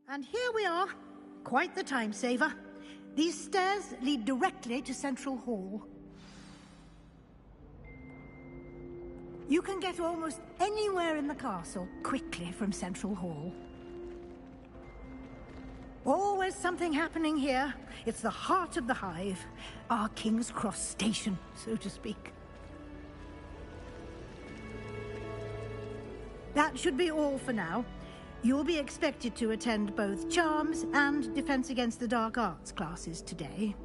And here we are. Quite the time saver. These stairs lead directly to Central Hall. You can get almost anywhere in the castle quickly from Central Hall. Always something happening here. It's the heart of the Hive. Our King's Cross station, so to speak. That should be all for now. You'll be expected to attend both Charms and Defense Against the Dark Arts classes today.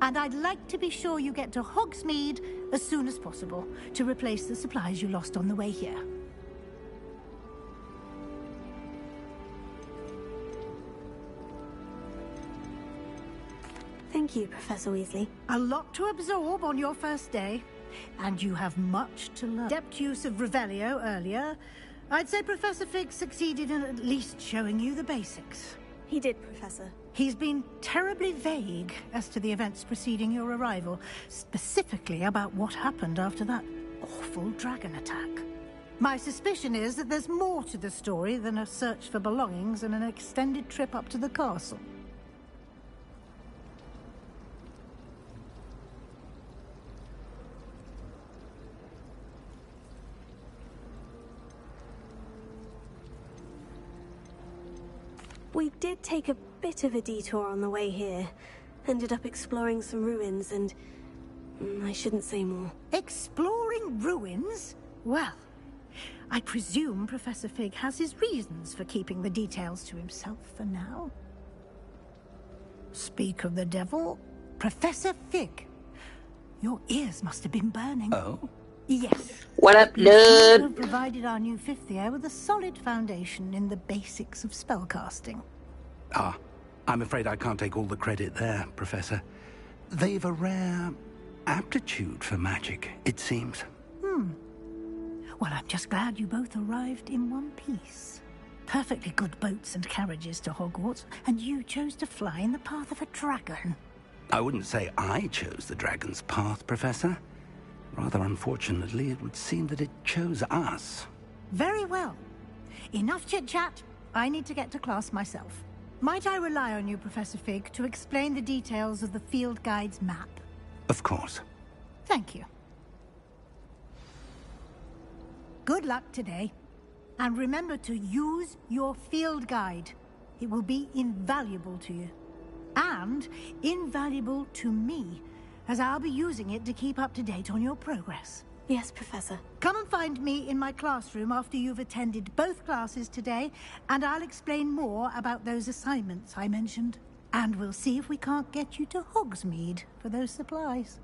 And I'd like to be sure you get to Hogsmeade as soon as possible to replace the supplies you lost on the way here. Thank you, Professor Weasley. A lot to absorb on your first day, and you have much to learn. Adept use of Revelio earlier. I'd say Professor Fig succeeded in at least showing you the basics. He did, Professor. He's been terribly vague as to the events preceding your arrival, specifically about what happened after that awful dragon attack. My suspicion is that there's more to the story than a search for belongings and an extended trip up to the castle. We did take a bit of a detour on the way here. Ended up exploring some ruins and... I shouldn't say more. Exploring ruins? Well, I presume Professor Fig has his reasons for keeping the details to himself for now. Speak of the devil, Professor Fig. Your ears must have been burning. Oh? Yes. What up, You seem to nerd? have provided our new fifth year with a solid foundation in the basics of spellcasting. Ah, I'm afraid I can't take all the credit there, Professor. They've a rare aptitude for magic, it seems. Well, I'm just glad you both arrived in one piece. Perfectly good boats and carriages to Hogwarts, and you chose to fly in the path of a dragon. I wouldn't say I chose the dragon's path, Professor. Rather unfortunately, it would seem that it chose us. Very well. Enough chit-chat. I need to get to class myself. Might I rely on you, Professor Fig, to explain the details of the field guide's map? Of course. Thank you. Good luck today. And remember to use your field guide. It will be invaluable to you. And invaluable to me, as I'll be using it to keep up to date on your progress. Yes, Professor. Come and find me in my classroom after you've attended both classes today, and I'll explain more about those assignments I mentioned. And we'll see if we can't get you to Hogsmeade for those supplies.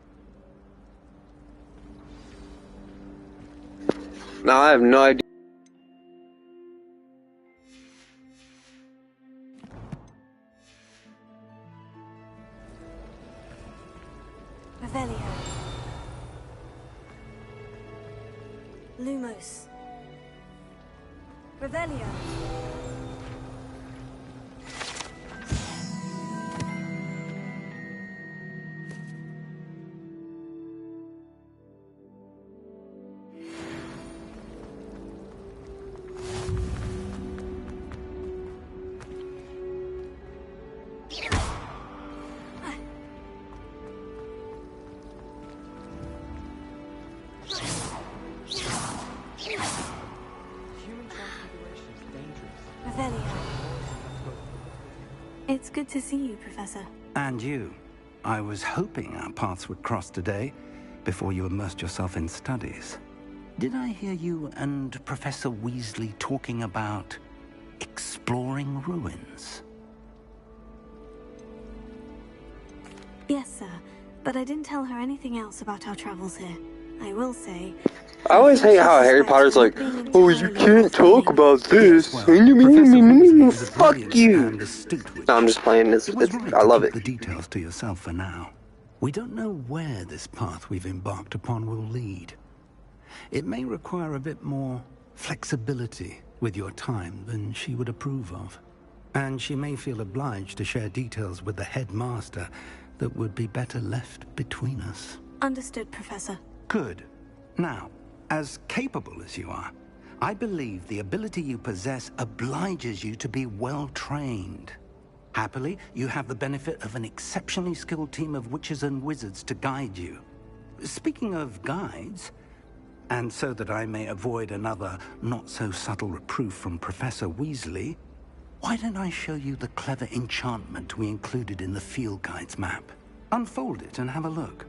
No, I have no idea. Revelio. Lumos. Revelio. It's good to see you, Professor. And you. I was hoping our paths would cross today, before you immersed yourself in studies. Did I hear you and Professor Weasley talking about exploring ruins? Yes, sir. But I didn't tell her anything else about our travels here. I will say... I always hate how Harry Potter's like, oh, you can't talk about this. Well, Professor Weasley is a Fuck brilliant you. and astute witch. No, I'm just playing this. It was right I love to it. keep the details to yourself for now. We don't know where this path we've embarked upon will lead. It may require a bit more flexibility with your time than she would approve of. And she may feel obliged to share details with the headmaster that would be better left between us. Understood, Professor. Good. Now, as capable as you are, I believe the ability you possess obliges you to be well trained. Happily, you have the benefit of an exceptionally skilled team of witches and wizards to guide you. Speaking of guides, and so that I may avoid another not-so-subtle reproof from Professor Weasley, why don't I show you the clever enchantment we included in the field guide's map? Unfold it and have a look.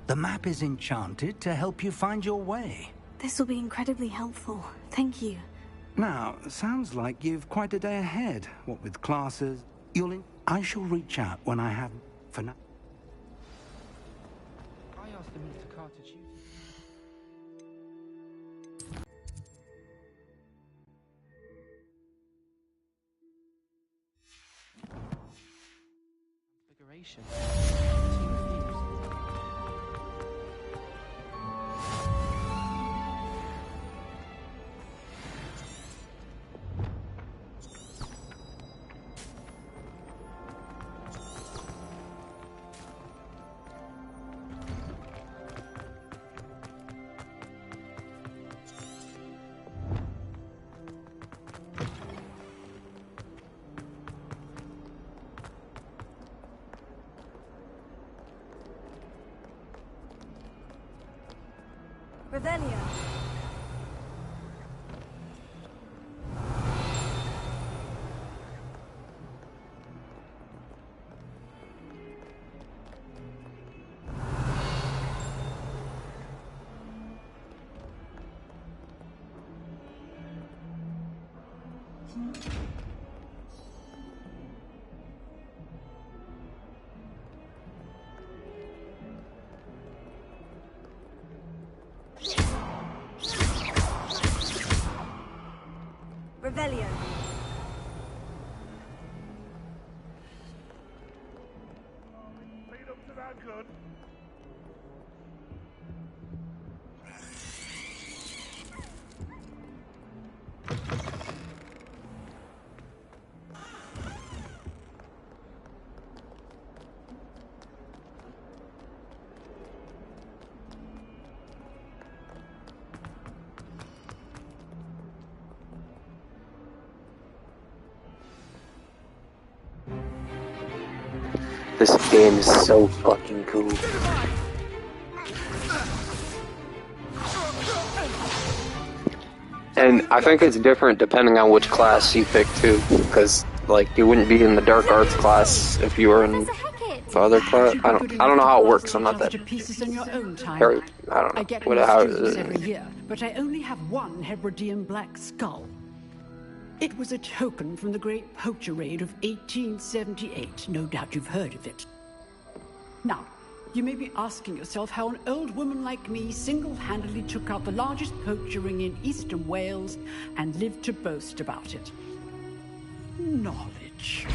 The map is enchanted to help you find your way. This will be incredibly helpful. Thank you. Now, sounds like you've quite a day ahead. What with classes, I shall reach out when I have... For now... I asked the Mr. Carter to configuration. Revelio. Revelio. Lead up to that good. This game is so fucking cool. And I think it's different depending on which class you pick too, because like you wouldn't be in the dark arts class if you were in the other class. I don't know how it works. I'm not that Harry. I don't know. I get what new how students every year, but I only have one Hebridean black skull. It was a token from the Great Poacher Raid of 1878. No doubt you've heard of it. Now, you may be asking yourself how an old woman like me single-handedly took out the largest poacher ring in eastern Wales and lived to boast about it. Knowledge.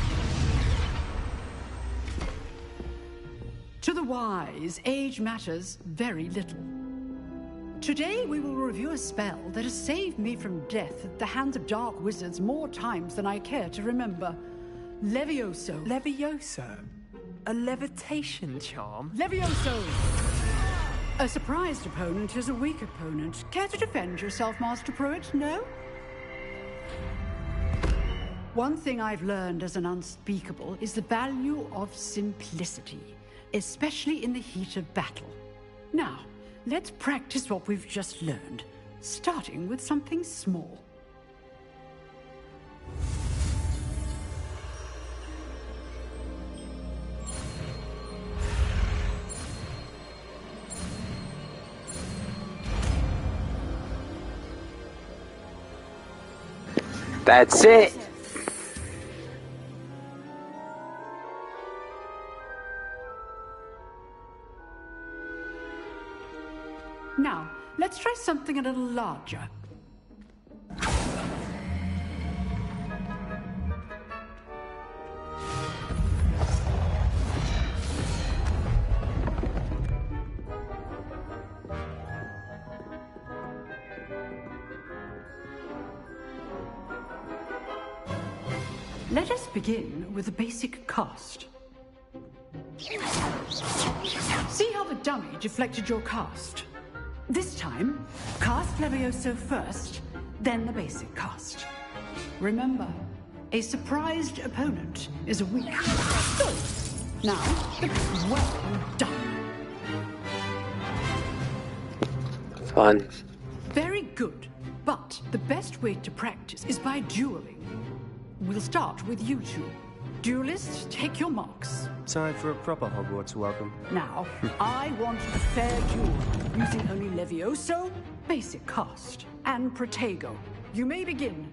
To the wise, age matters very little. Today we will review a spell that has saved me from death at the hands of dark wizards more times than I care to remember. Levioso. Levioso? A levitation charm? Levioso! A surprised opponent is a weak opponent. Care to defend yourself, Master Pruitt? No? One thing I've learned as an unspeakable is the value of simplicity, especially in the heat of battle. Now, let's practice what we've just learned, starting with something small. That's it. Now, let's try something a little larger. Let us begin with the basic cast. See how the dummy deflected your cast? This time, cast Levioso first, then the basic cast. Remember, a surprised opponent is a weak. So, now, well done. Fun. Very good, but the best way to practice is by dueling. We'll start with you two. Duelists, take your marks. Time for a proper Hogwarts welcome. Now, I want a fair duel, using only Levioso, basic cast, and Protego. You may begin.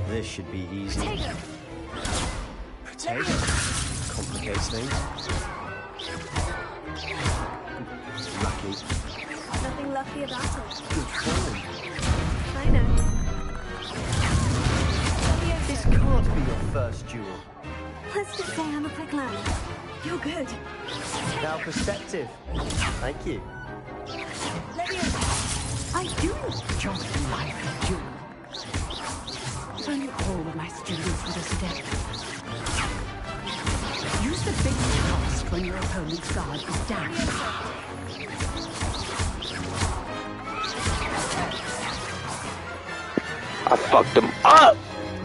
This should be easy. Potato. Complicates things. Lucky. Nothing lucky about it. Good form. I know. This can't be your first duel. Let's just say I'm a quick learner. You're good. Now perspective. Thank you. I do enjoy life duel. If only all of my students would have stepped. Use the big cast when your opponent's guard is down. I fucked him up!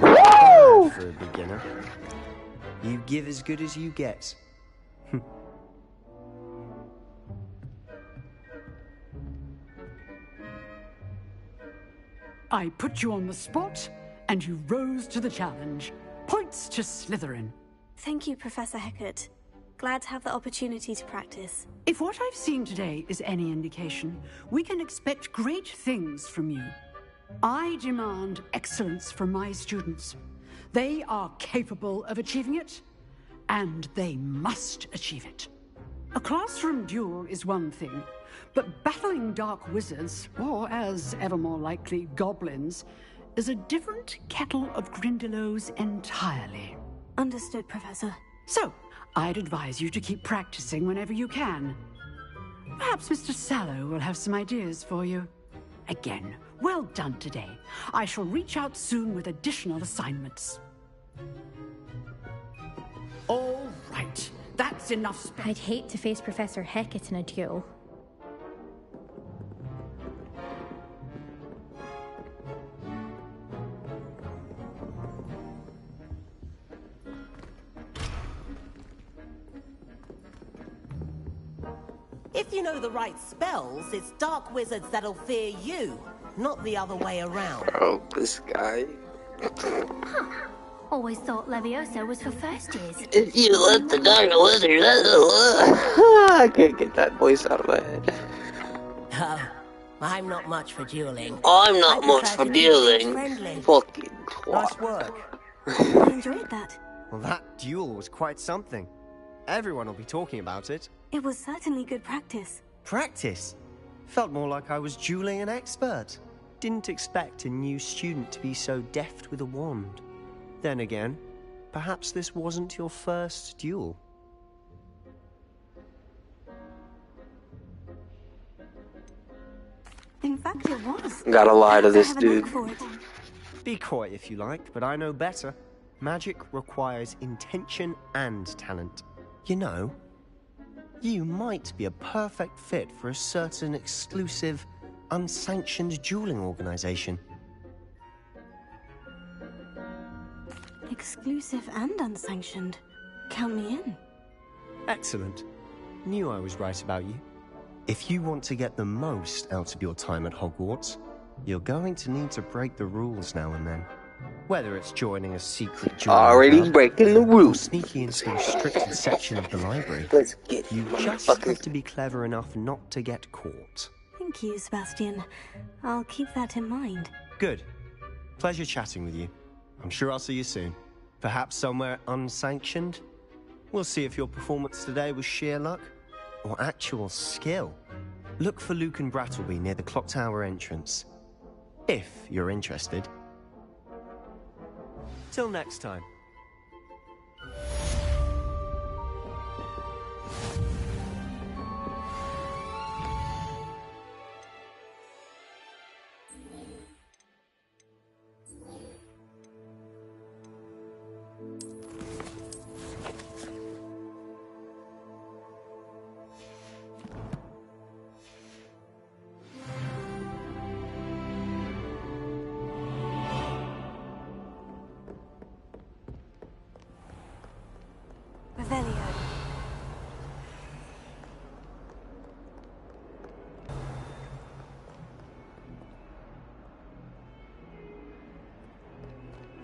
Woo! For a beginner. You give as good as you get. I put you on the spot, and you rose to the challenge. Points to Slytherin. Thank you, Professor Hecat. Glad to have the opportunity to practice. If what I've seen today is any indication, we can expect great things from you. I demand excellence from my students. They are capable of achieving it, and they must achieve it. A classroom duel is one thing, but battling dark wizards, or as ever more likely, goblins, is a different kettle of Grindylows entirely. Understood, Professor. So, I'd advise you to keep practicing whenever you can. Perhaps Mr. Sallow will have some ideas for you. Again, well done today. I shall reach out soon with additional assignments. All right, that's enough I'd hate to face Professor Hecat in a duel. If you know the right spells, it's dark wizards that'll fear you, not the other way around. Oh, this guy. Always thought Levioso was for first years. If you let the dark wizard... I can't get that voice out of my head. Oh, I'm not much for dueling. I'm not much for dueling. Fucking Nice twat. work. I enjoyed that. Well, that duel was quite something. Everyone will be talking about it. It was certainly good practice. Practice? Felt more like I was dueling an expert. Didn't expect a new student to be so deft with a wand. Then again, perhaps this wasn't your first duel. In fact, it was. Gotta lie to Perhaps I this have a knack dude. for it. Be coy if you like, but I know better. Magic requires intention and talent. You know, you might be a perfect fit for a certain exclusive, unsanctioned dueling organization. Exclusive and unsanctioned. Count me in. Excellent. Knew I was right about you. If you want to get the most out of your time at Hogwarts, you're going to need to break the rules now and then. Whether it's joining a secret dueling Already club, breaking the or rules. sneaking into a restricted section of the library, Let's get you just motherfucker. have to be clever enough not to get caught. Thank you, Sebastian. I'll keep that in mind. Good. Pleasure chatting with you. I'm sure I'll see you soon. Perhaps somewhere unsanctioned? We'll see if your performance today was sheer luck or actual skill. Look for Luke and Brattleby near the Clock Tower entrance. If you're interested. Till next time. Revelio.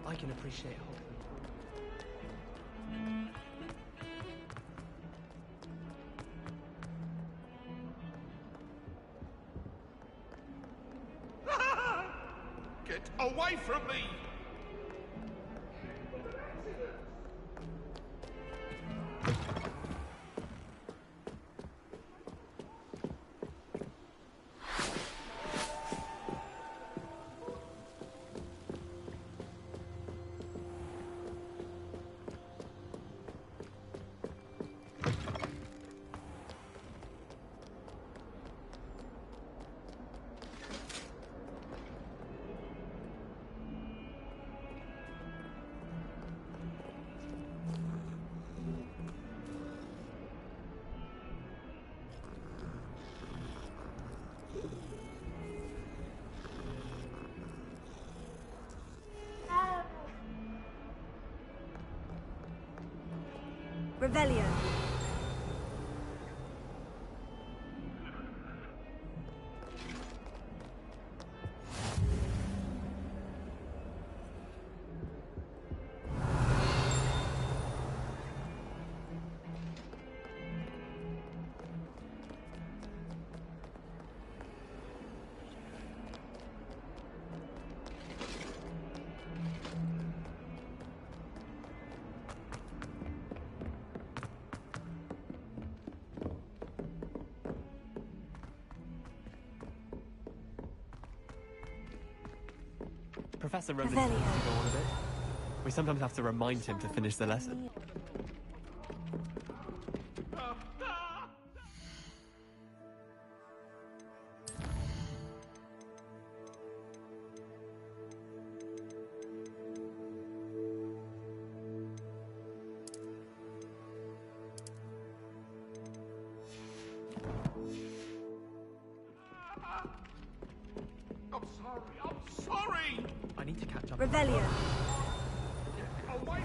I can appreciate hope. Get away from me! Revelio. Professor Roman tends to go on a bit. We sometimes have to remind him to finish the lesson. I'm sorry! I need to catch up. Revelio. Away!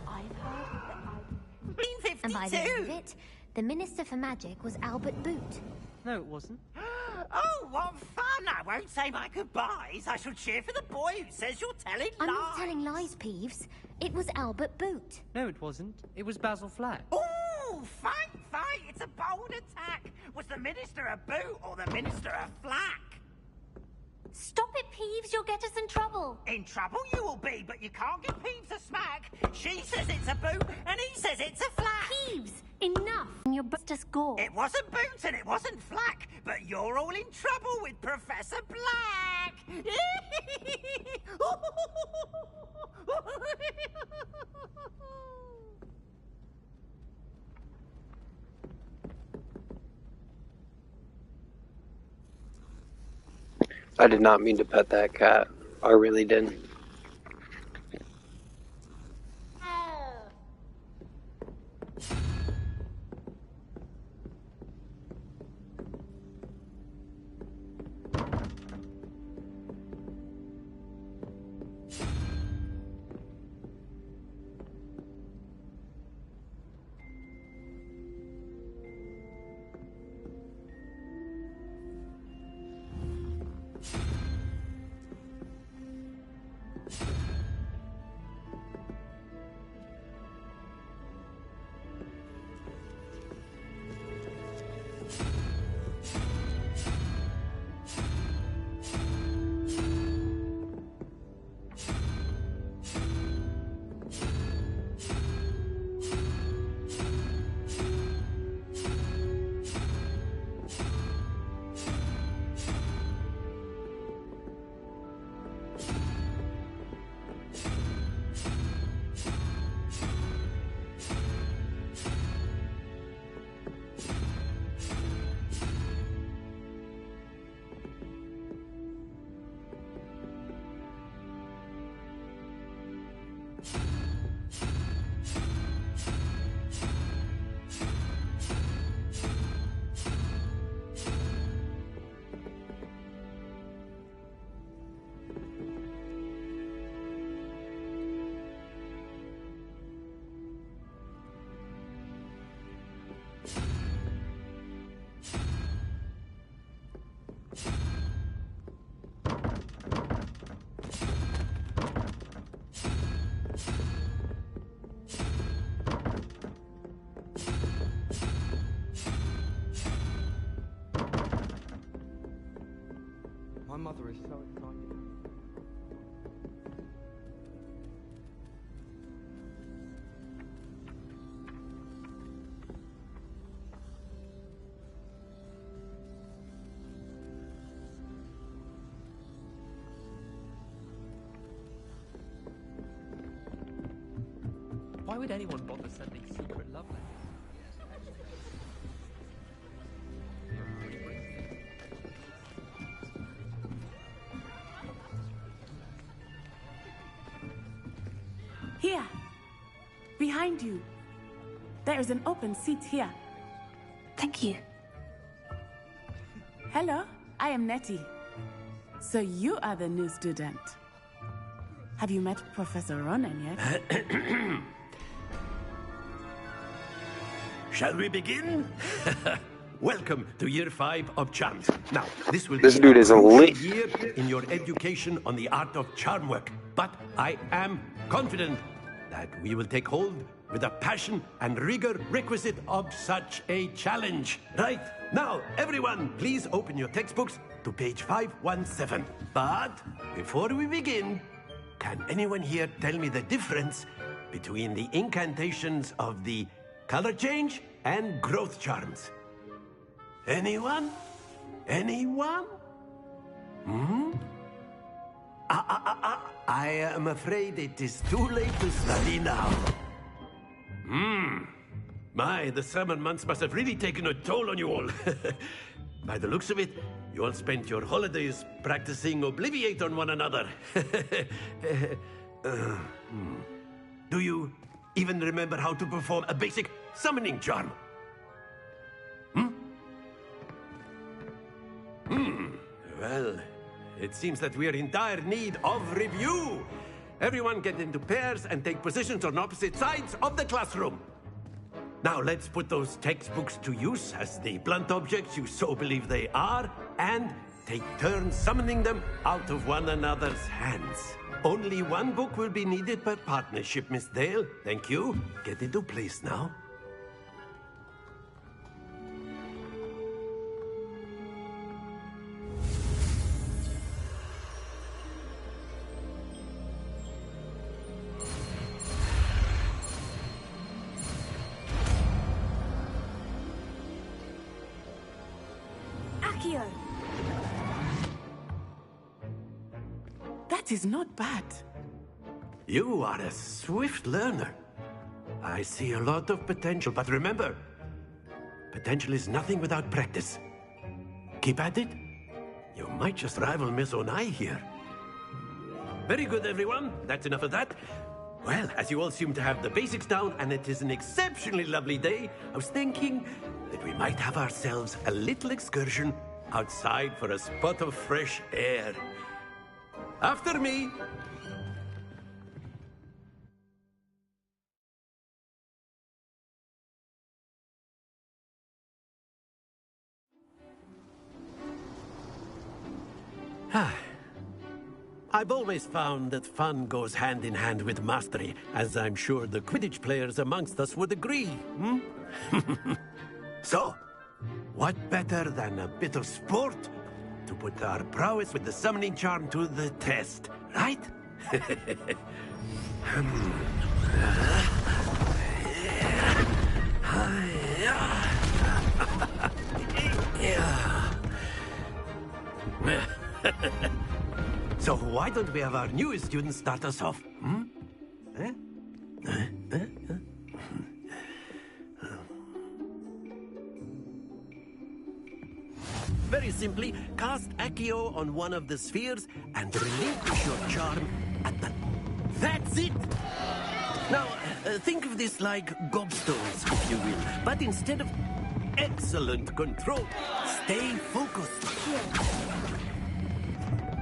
I've heard that and by the end of it, the Minister for Magic was Albert Boot. No, it wasn't. Oh, what fun! I won't say my goodbyes. I shall cheer for the boy who says you're telling I'm lies. not telling lies, Peeves. It was Albert Boot. No, it wasn't. It was Basil Flack. Oh, fight! It's a bold attack. Was the Minister a boot or the Minister a flack? Stop it, Peeves. You'll get us in trouble. In trouble you will be, but you can't give Peeves a smack. She says it's a boot, and he says it's a flack. Peeves, enough. You're just us gore. It wasn't boot and it wasn't flack, but you're all in trouble with Professor Black. I did not mean to pet that cat. I really didn't. My mother is so excited. Why would anyone bother sending secret love letters? Here, behind you. There is an open seat here. Thank you. Hello, I am Nettie. So you are the new student. Have you met Professor Ronen yet? Shall we begin? Welcome to Year 5 of Charms. Now, this will This be dude is a elite. year in your education on the art of charm work. But I am confident that we will take hold with the passion and rigor requisite of such a challenge. Right, now, everyone, please open your textbooks to page 517. But before we begin, can anyone here tell me the difference between the incantations of the color change and growth charms? Anyone? Anyone? I am afraid it is too late to study now. My, the summer months must have really taken a toll on you all. By the looks of it, you all spent your holidays practicing Obliviate on one another. Do you even remember how to perform a basic summoning charm? Well, it seems that we are in dire need of review. Everyone get into pairs and take positions on opposite sides of the classroom. Now let's put those textbooks to use as the blunt objects you so believe they are, and take turns summoning them out of one another's hands. Only one book will be needed per partnership, Miss Dale. Thank you. Get into place now. Accio! That is not bad. You are a swift learner. I see a lot of potential, but remember, potential is nothing without practice. Keep at it. You might just rival Miss Onai here. Very good, everyone. That's enough of that. Well, as you all seem to have the basics down, and it is an exceptionally lovely day, I was thinking that we might have ourselves a little excursion outside for a spot of fresh air. After me. I've always found that fun goes hand in hand with mastery, as I'm sure the Quidditch players amongst us would agree. So, what better than a bit of sport to put our prowess with the summoning charm to the test, right? So why don't we have our newest student start us off? Very simply, cast Accio on one of the spheres and relinquish your charm at the... That's it! Now, think of this like gobstones, if you will. But instead of excellent control, stay focused.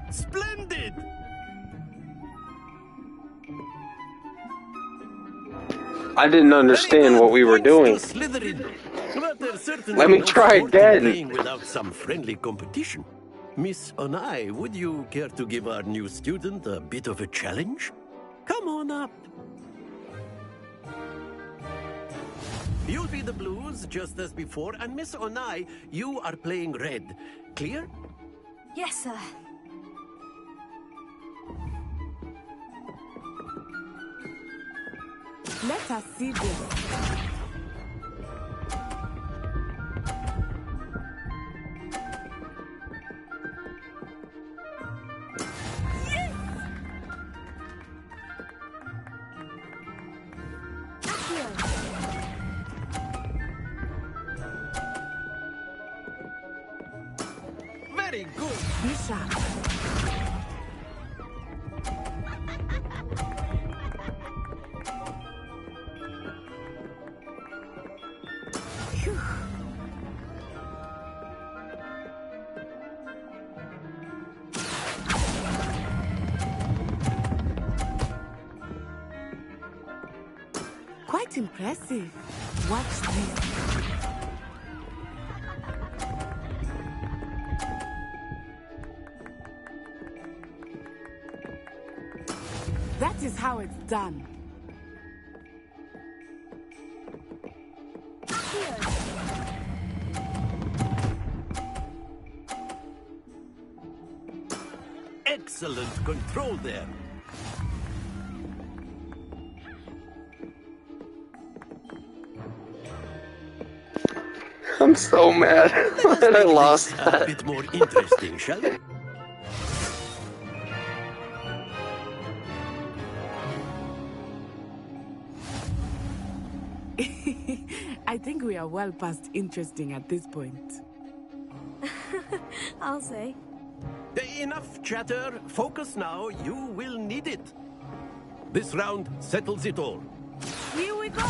Splendid! I didn't understand what we were doing. Let me try again. Without some friendly competition. Miss Onai, would you care to give our new student a bit of a challenge? Come on up. You'll be the blues, just as before, and Miss Onai, you are playing red. Clear? Yes, sir. Let us see this. Very good. Bishop. Quite impressive. Watch this. That is how it's done. Excellent control there. I'm so mad that I lost A that. bit more interesting, shall we? I think we are well past interesting at this point. I'll say. Enough chatter. Focus now. You will need it. This round settles it all. Here we go.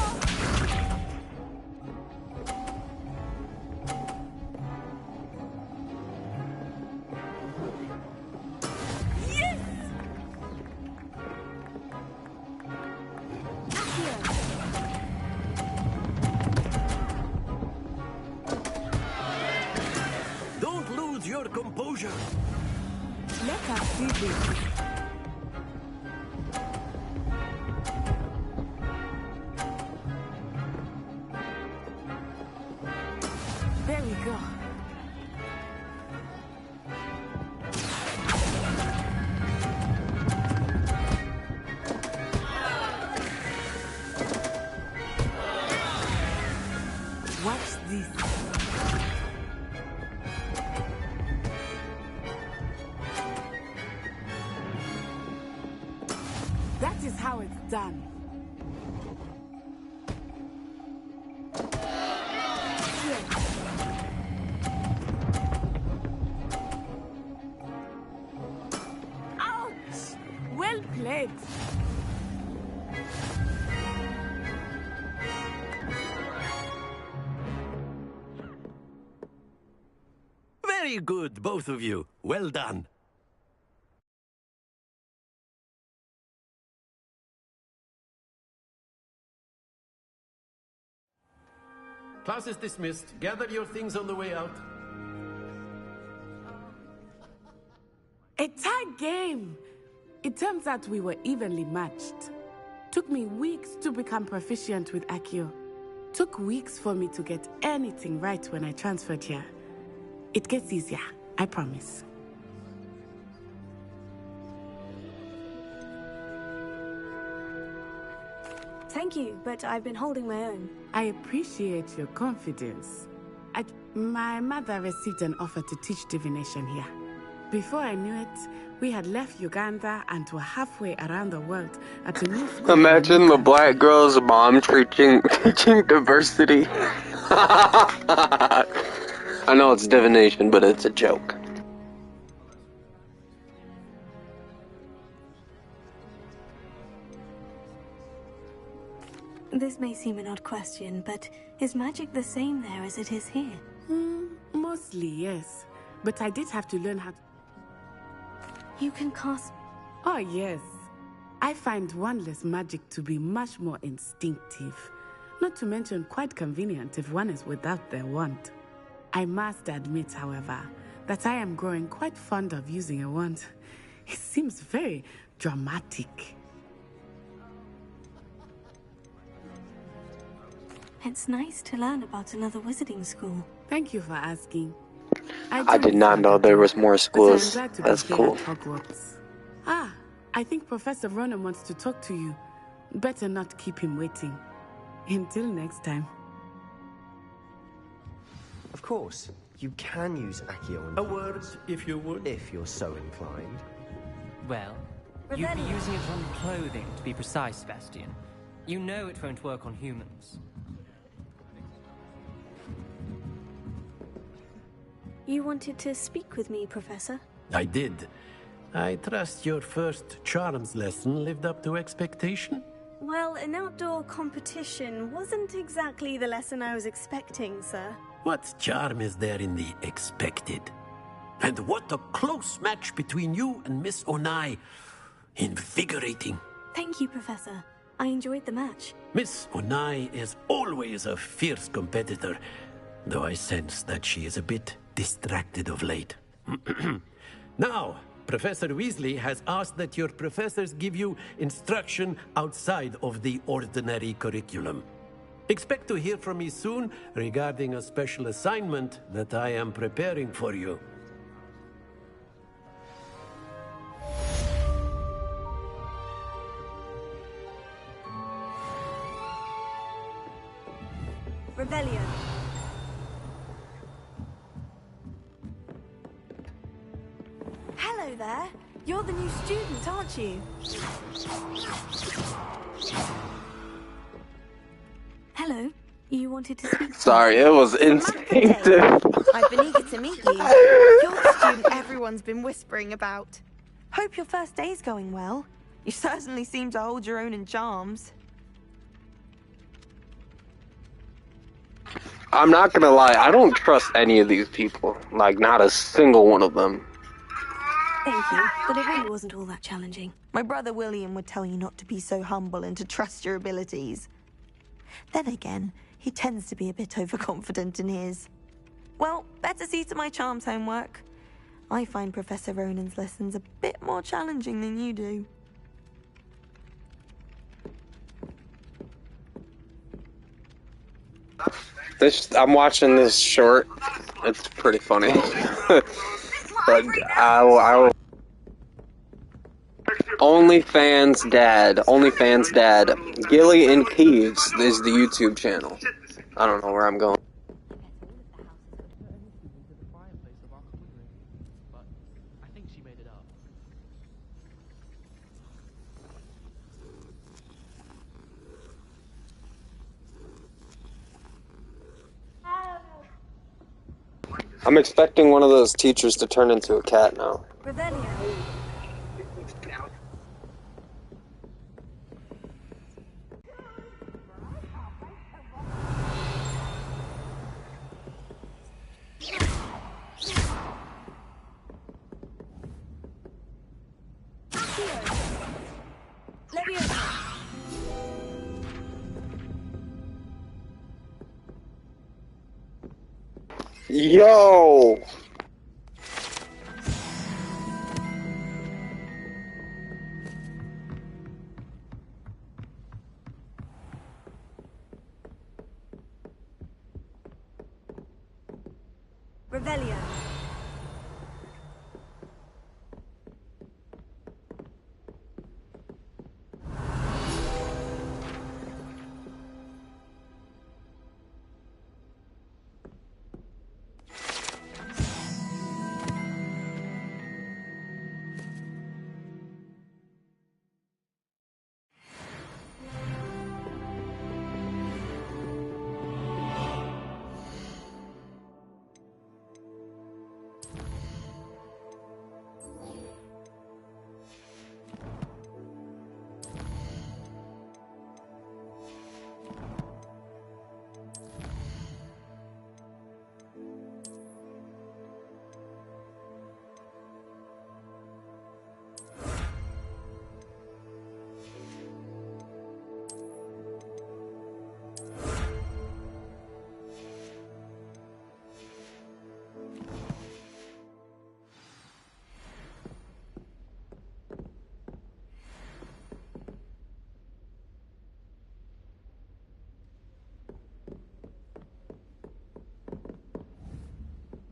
Don't lose your composure. Let us see this. There we go. Watch this. That is how it's done. Ouch! Well played. Very good, both of you. Well done. Class is dismissed. Gather your things on the way out. A tight game. It turns out we were evenly matched. Took me weeks to become proficient with Accio. Took weeks for me to get anything right when I transferred here. It gets easier, I promise. Thank you, but I've been holding my own. I appreciate your confidence. My mother received an offer to teach divination here. Before I knew it, we had left Uganda and were halfway around the world at a new school. Imagine the black girl's mom teaching diversity. I know it's divination, but it's a joke. This may seem an odd question, but is magic the same there as it is here? Mostly, yes. But I did have to learn how to... You can cast... Oh, yes. I find wandless magic to be much more instinctive. Not to mention quite convenient if one is without their wand. I must admit, however, that I am growing quite fond of using a wand. It seems very dramatic. It's nice to learn about another wizarding school. Thank you for asking. I did not know there was more schools. That's cool. Ah, I think Professor Ronan wants to talk to you. Better not keep him waiting. Until next time. Of course, you can use Accio. A word, if you would. If you're so inclined. Well, you'd be using it on clothing, to be precise, Sebastian. You know it won't work on humans. You wanted to speak with me, Professor? I did. I trust your first charms lesson lived up to expectation? Well, an outdoor competition wasn't exactly the lesson I was expecting, sir. What charm is there in the expected? And what a close match between you and Miss Onai. Invigorating. Thank you, Professor. I enjoyed the match. Miss Onai is always a fierce competitor, though I sense that she is a bit distracted of late. Now, Professor Weasley has asked that your professors give you instruction outside of the ordinary curriculum. Expect to hear from me soon regarding a special assignment that I am preparing for you. Revelio. Hello there. You're the new student, aren't you? Hello. You wanted to speak to Sorry, it was instinctive. I've been eager to meet you. You're the student everyone's been whispering about. Hope your first day's going well. You certainly seem to hold your own in charms. I'm not gonna lie, I don't trust any of these people. Like, not a single one of them. Thank you, but it really wasn't all that challenging. My brother William would tell you not to be so humble and to trust your abilities. Then again, he tends to be a bit overconfident in his. Well, better see to my charms homework. I find Professor Ronen's lessons a bit more challenging than you do. I'm watching this short. It's pretty funny. But I will. OnlyFans Dad. Gilly and Keeves is the YouTube channel. I don't know where I'm going. I'm expecting one of those teachers to turn into a cat now. Revelio. Yo! Revelio.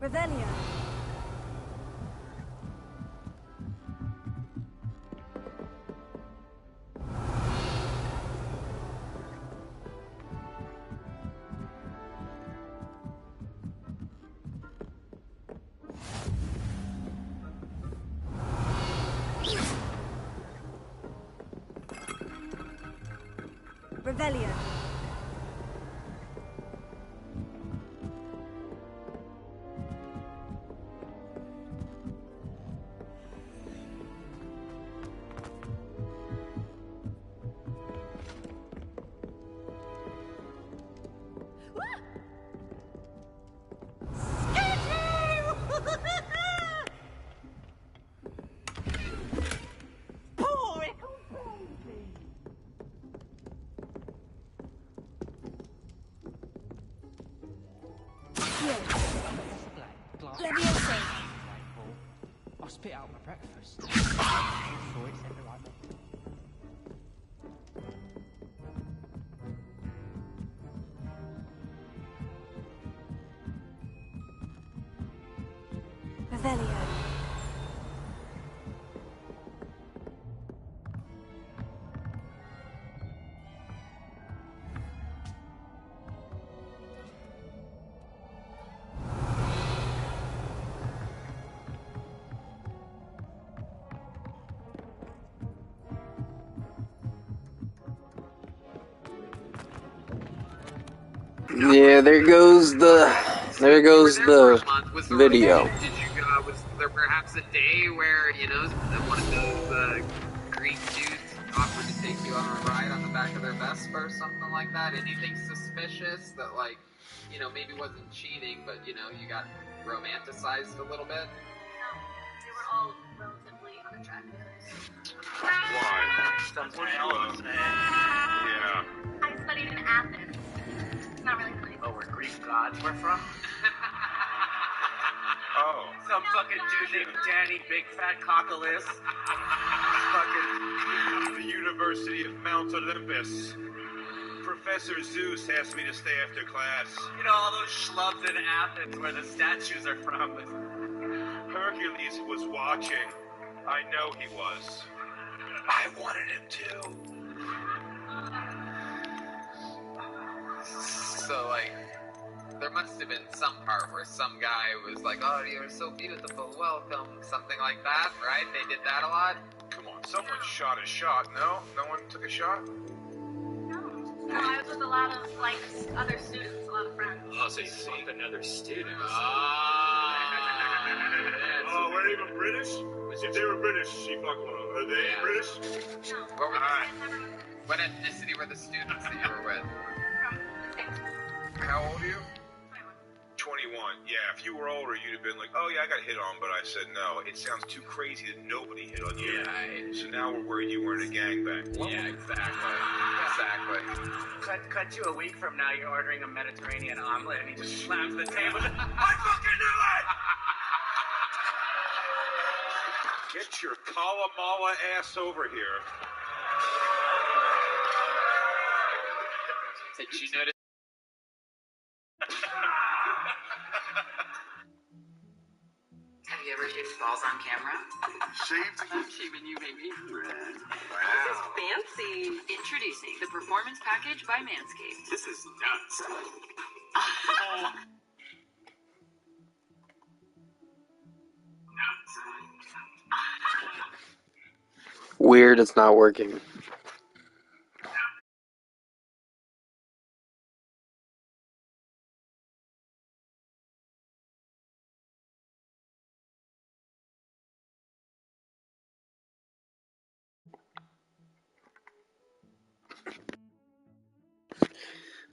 Revelio. Revelio. Leviosa. I'll spit out my breakfast. Sure it's in the right one. Revelio. Yeah, there goes the video. Did you was there perhaps a day where, you know, one of those Greek dudes offered to take you on a ride on the back of their Vespa or something like that? Anything suspicious that, like, you know, maybe wasn't cheating, but, you know, you got romanticized a little bit? No, they were all relatively unattractive. Why? Something else. Yeah. I studied in Athens. It's not really nice. Oh, where Greek gods were from? Oh. Some fucking dude named Danny Big Fat Cockalus. Fucking the University of Mount Olympus. Professor Zeus asked me to stay after class. You know, all those schlubs in Athens where the statues are from. Hercules was watching. I know he was. I wanted him to. So, like, there must have been some part where some guy was like, oh, you're so beautiful, welcome, something like that, right? They did that a lot? Come on, someone shot a shot, no? No one took a shot? No, I was with a lot of, like, other students, a lot of friends. Oh, so you fucked another student. Oh, weren't even British? If they were British, she fucked one of them. Are they British? No. What ethnicity were the students that you were with? How old are you? 21. Yeah, if you were older, you'd have been like, oh yeah, I got hit on, but I said no. It sounds too crazy that nobody hit on you. Yeah. So now we're worried you weren't a gangbang. Yeah, exactly. Exactly. Cut to a week from now, you're ordering a Mediterranean omelet, and he just slams the table. I fucking knew it! Get your Kalamala ass over here. Did you notice? Have you ever shaved balls on camera? Shaved? I'm shaving you, baby. Wow. This is fancy. Introducing the Performance Package by Manscaped. This is nuts. Weird, it's not working.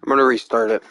I'm gonna restart it.